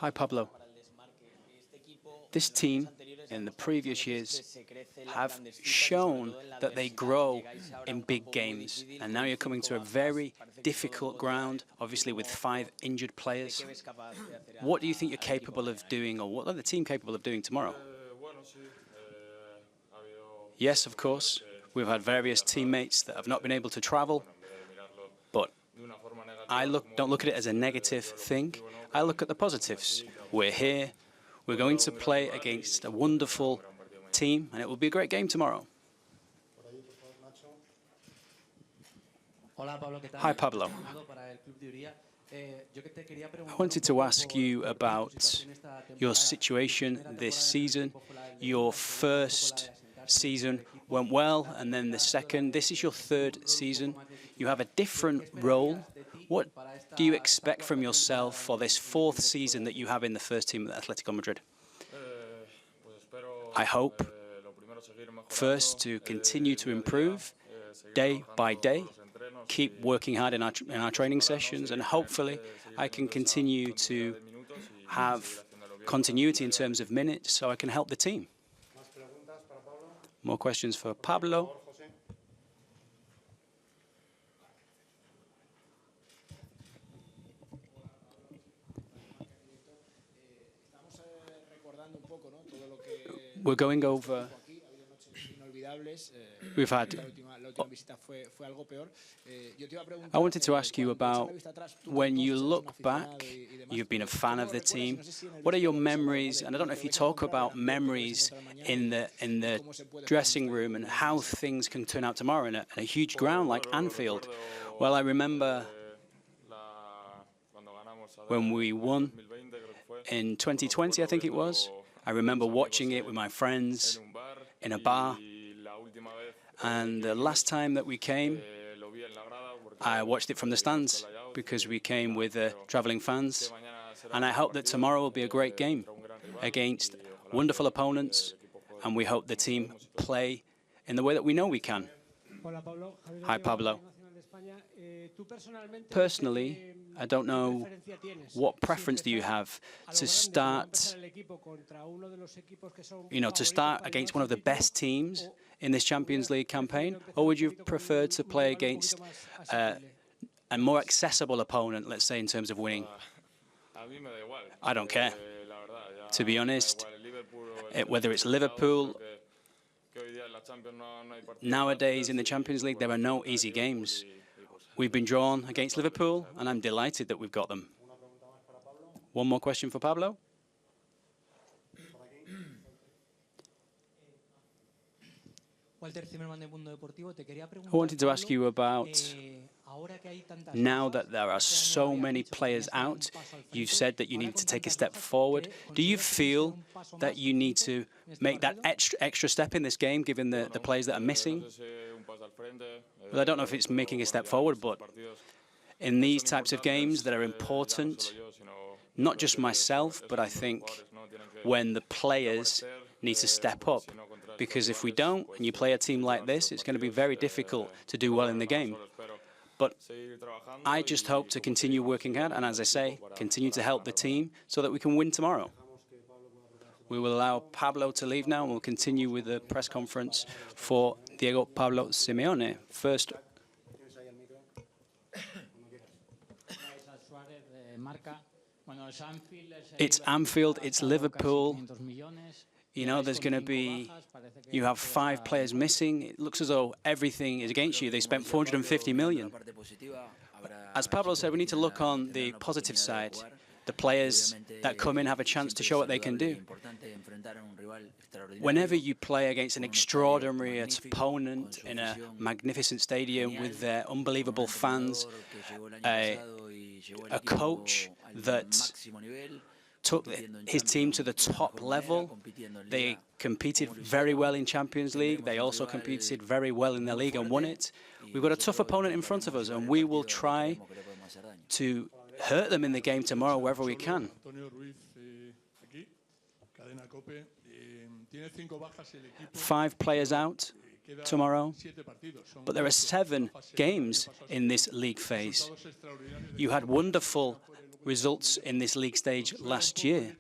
Hi, Pablo. This team in the previous years have shown that they grow in big games, and now you're coming to a very difficult ground, obviously with 5 injured players. What do you think you're capable of doing, or what are the team capable of doing tomorrow? Yes, of course. We've had various teammates that have not been able to travel, but I don't look at it as a negative thing. I look at the positives. We're here. We're going to play against a wonderful team, and it will be a great game tomorrow. Hi, Pablo. I wanted to ask you about your situation this season. Your first season went well, and then the second. This is your 3rd season. You have a different role. What do you expect from yourself for this 4th season that you have in the first team at Atlético Madrid? I hope, first, to continue to improve day by day, keep working hard in our training sessions, and hopefully I can continue to have continuity in terms of minutes so I can help the team. More questions for Pablo? We're going over. We've had. I wanted to ask you about when you look back, you've been a fan of the team. What are your memories? And I don't know if you talk about memories in the dressing room and how things can turn out tomorrow in a huge ground like Anfield. Well, I remember when we won in 2020, I think it was. I remember watching it with my friends in a bar. And the last time that we came, I watched it from the stands because we came with traveling fans. And I hope that tomorrow will be a great game against wonderful opponents. And we hope the team play in the way that we know we can. Hi, Pablo. Personally, I don't know what preference do you have to start, to start against one of the best teams in this Champions League campaign, or would you prefer to play against a more accessible opponent, let's say, in terms of winning? I don't care. To be honest, whether it's Liverpool, nowadays in the Champions League, there are no easy games. We've been drawn against Liverpool, and I'm delighted that we've got them. One more question for Pablo. I wanted to ask you about, now that there are so many players out, you've said that you need to take a step forward. Do you feel that you need to make that extra step in this game, given the players that are missing? Well, I don't know if it's making a step forward, but in these types of games that are important, not just myself, but I think when the players need to step up. Because if we don't, and you play a team like this, it's going to be very difficult to do well in the game. But I just hope to continue working hard, and as I say, continue to help the team so that we can win tomorrow. We will allow Pablo to leave now, and we'll continue with the press conference for Diego Pablo Simeone. First. It's Anfield, it's Liverpool. There's going to be, you have 5 players missing. It looks as though everything is against you. They spent 450 million. As Pablo said, we need to look on the positive side. The players that come in have a chance to show what they can do. Whenever you play against an extraordinary opponent in a magnificent stadium with their unbelievable fans, a coach that took his team to the top level. They competed very well in Champions League. They also competed very well in the league and won it. We've got a tough opponent in front of us, and we will try to hurt them in the game tomorrow wherever we can. 5 players out tomorrow, but there are 7 games in this league phase. You had wonderful results in this league stage last year.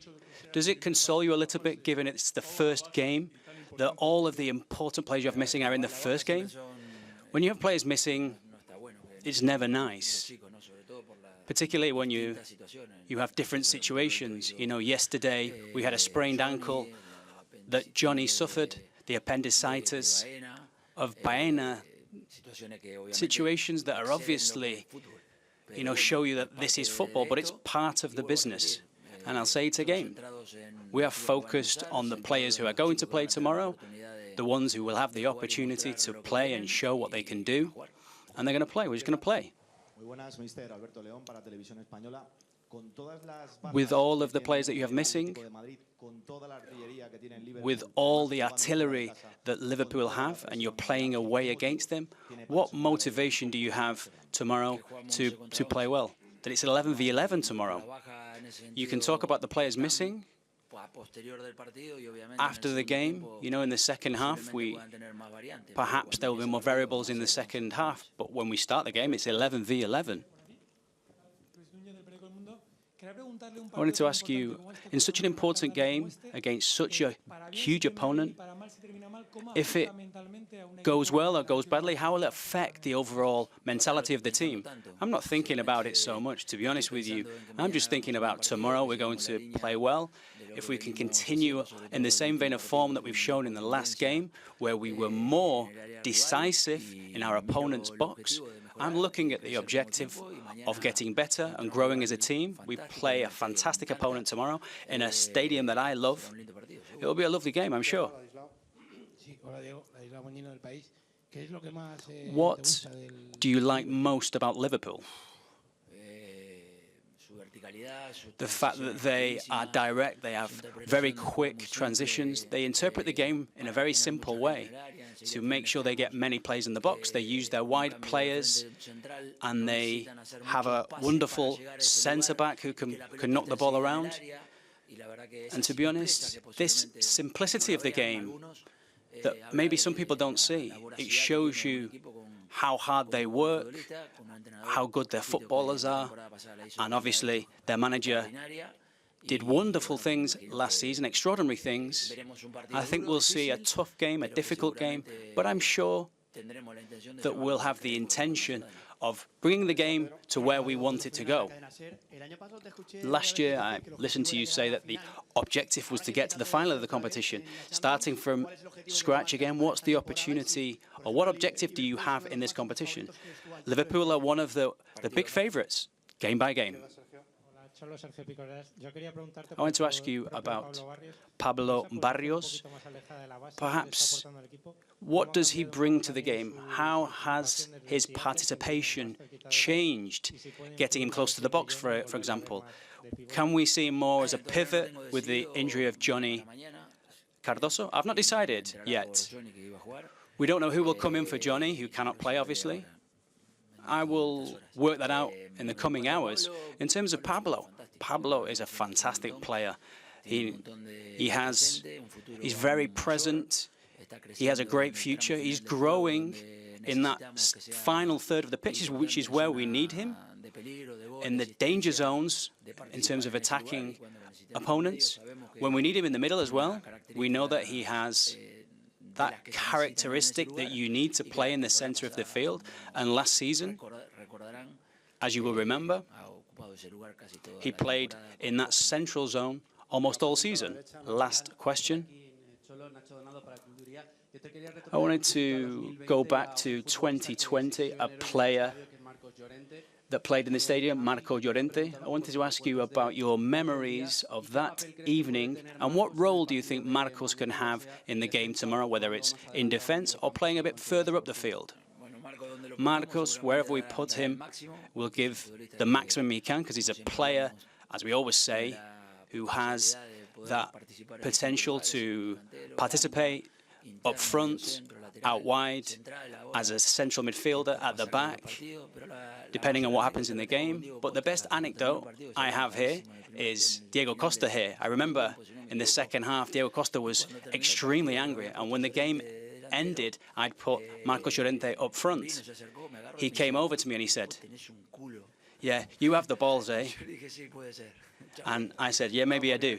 Does it console you a little bit, given it's the first game, that all of the important players you have missing are in the first game? When you have players missing, it's never nice, particularly when you have different situations. You know, yesterday we had a sprained ankle that Johnny suffered, the appendicitis of Baena, situations that are obviously, you know, show you that this is football, but it's part of the business. And I'll say it again, we are focused on the players who are going to play tomorrow, the ones who will have the opportunity to play and show what they can do, and they're going to play. We're just going to play. With all of the players that you have missing, with all the artillery that Liverpool have, and you're playing away against them, what motivation do you have tomorrow to play well? That it's 11v11 tomorrow. You can talk about the players missing after the game. You know, in the second half, perhaps there will be more variables in the second half, but when we start the game, it's 11v11. I wanted to ask you, in such an important game against such a huge opponent, if it goes well or goes badly, how will it affect the overall mentality of the team? I'm not thinking about it so much, to be honest with you. I'm just thinking about tomorrow. We're going to play well. If we can continue in the same vein of form that we've shown in the last game, where we were more decisive in our opponent's box, I'm looking at the objective of getting better and growing as a team. We play a fantastic opponent tomorrow in a stadium that I love. It will be a lovely game, I'm sure. What do you like most about Liverpool? The fact that they are direct, they have very quick transitions, they interpret the game in a very simple way to make sure they get many plays in the box. They use their wide players, and they have a wonderful centre-back who can knock the ball around. And to be honest, this simplicity of the game that maybe some people don't see, it shows you how hard they work, how good their footballers are, and obviously their manager did wonderful things last season, extraordinary things. I think we'll see a tough game, a difficult game, but I'm sure that we'll have the intention of bringing the game to where we want it to go. Last year, I listened to you say that the objective was to get to the final of the competition. Starting from scratch again, what's the opportunity, or what objective do you have in this competition? Liverpool are one of the big favourites, game by game. I want to ask you about Pablo Barrios. Perhaps, what does he bring to the game? How has his participation changed, getting him close to the box, for example? Can we see him more as a pivot with the injury of Johnny Cardoso? I've not decided yet. We don't know who will come in for Johnny, who cannot play, obviously. I will work that out in the coming hours. In terms of Pablo, Pablo is a fantastic player. He's very present. He has a great future. He's growing in that final third of the pitch, which is where we need him, in the danger zones in terms of attacking opponents. When we need him in the middle as well, we know that he has that characteristic that you need to play in the center of the field. And last season, as you will remember, he played in that central zone almost all season. Last question. I wanted to go back to 2020, a player that played in the stadium, Marco Llorente. I wanted to ask you about your memories of that evening, and what role do you think Marcos can have in the game tomorrow, whether it's in defence or playing a bit further up the field? Marcos, wherever we put him, will give the maximum he can, because he's a player, as we always say, who has that potential to participate up front, out wide, as a central midfielder, at the back, depending on what happens in the game. But the best anecdote I have here is Diego Costa here. I remember in the second half, Diego Costa was extremely angry, and when the game ended, I'd put Marcos Llorente up front. He came over to me and he said, Yeah, you have the balls, eh? And I said, yeah, maybe I do.